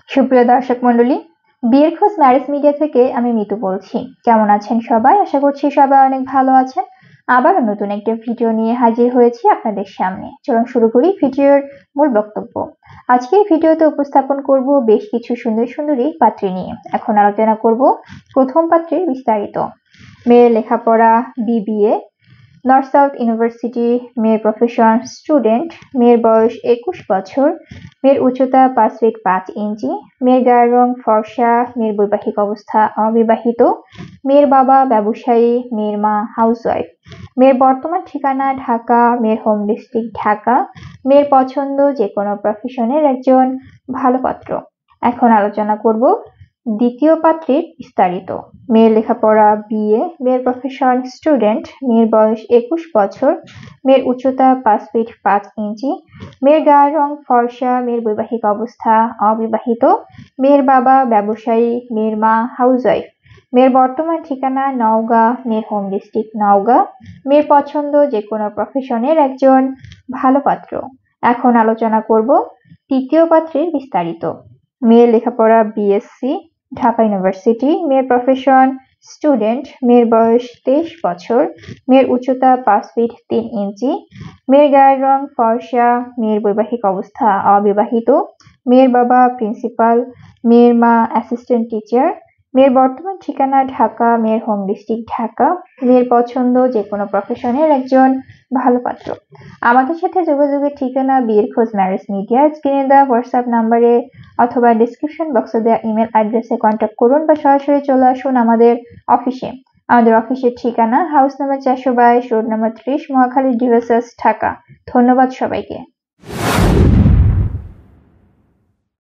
সুপ্রিয় দর্শক মণ্ডলী, বিয়ের খোঁজ ম্যারেজ মিডিয়া থেকে আমি মিতু বলছি। কেমন আছেন সবাই? আশা করছি সবাই অনেক ভালো আছেন। আবার নতুন একটা ভিডিও নিয়ে হাজির হয়েছি আপনাদের সামনে। চলুন শুরু করি ভিডিওর মূল বক্তব্য। আজকে এই ভিডিওতে উপস্থাপন করব বেশ কিছু সুন্দরী পাত্রী নিয়ে। এখন আলোচনা করব প্রথম পাত্রীর বিস্তারিত। মেয়ের লেখাপড়া BBA, নর্থ সাউথ ইউনিভার্সিটি। মেয়ের প্রফেশন স্টুডেন্ট। মেয়ের বয়স 21 বছর। মেয়ের উচ্চতা 5 ফিট 5 ইঞ্চি। মেয়ের গায়ের রং ফর্সা। মেয়ের বৈবাহিক অবস্থা অবিবাহিত। মেয়ের বাবা ব্যবসায়ী। মেয়ের মা হাউসওয়াইফ। মেয়ের বর্তমান ঠিকানা ঢাকা। মেয়ের হোম ডিস্ট্রিক্ট ঢাকা। মেয়ের পছন্দ যে কোনো প্রফেশনের একজন ভালো পাত্র। এখন আলোচনা করব দ্বিতীয় পাত্রীর বিস্তারিত। মেয়ের লেখাপড়া BA, মেয়ের প্রফেশন স্টুডেন্ট। মেয়ের বয়স 21 বছর। মেয়ের উচ্চতা 5 ফিট 5 ইঞ্চি। মেয়ের গায়ের রং ফর্সা। মেয়ের বৈবাহিক অবস্থা অবিবাহিত। মেয়ের বাবা ব্যবসায়ী। মেয়ের মা হাউসওয়াইফ। মেয়ের বর্তমান ঠিকানা নওগাঁ। মেয়ের হোম ডিস্ট্রিক্ট নওগাঁ। মেয়ের পছন্দ যে কোনো প্রফেশনের একজন ভালো পাত্র। এখন আলোচনা করব তৃতীয় পাত্রীর বিস্তারিত। মেয়ের লেখাপড়া BSc, ঢাকা ইউনিভার্সিটি। মেয়ের প্রফেশন স্টুডেন্ট। মেয়ের বয়স 23 বছর। মেয়ের উচ্চতা 5 ফিট 3 ইঞ্চি। মেয়ের গায়ের রং ফর্সা। মেয়ের বৈবাহিক অবস্থা অবিবাহিত। মেয়ের বাবা প্রিন্সিপাল। মেয়ের মা অ্যাসিস্ট্যান্ট টিচার। মেয়ের বর্তমান ঠিকানা ঢাকা। মেয়ের হোম ডিস্ট্রিক্ট ঢাকা। মেয়ের পছন্দ যে কোনো প্রফেশনের একজন ভালো পাত্র। আমাদের সাথে যোগাযোগের ঠিকানা বিয়ের খোঁজ ম্যারেজ মিডিয়া। স্ক্রিনে দেওয়া হোয়াটসঅ্যাপ নাম্বারে অথবা ডিসক্রিপশন বক্সে দেওয়া ইমেল অ্যাড্রেসে কন্ট্যাক্ট করুন বা সরাসরি চলে আসুন আমাদের অফিসে। আমাদের অফিসের ঠিকানা house number 422, road number 30, Mohakhali, DSS, Dhaka. ধন্যবাদ সবাইকে।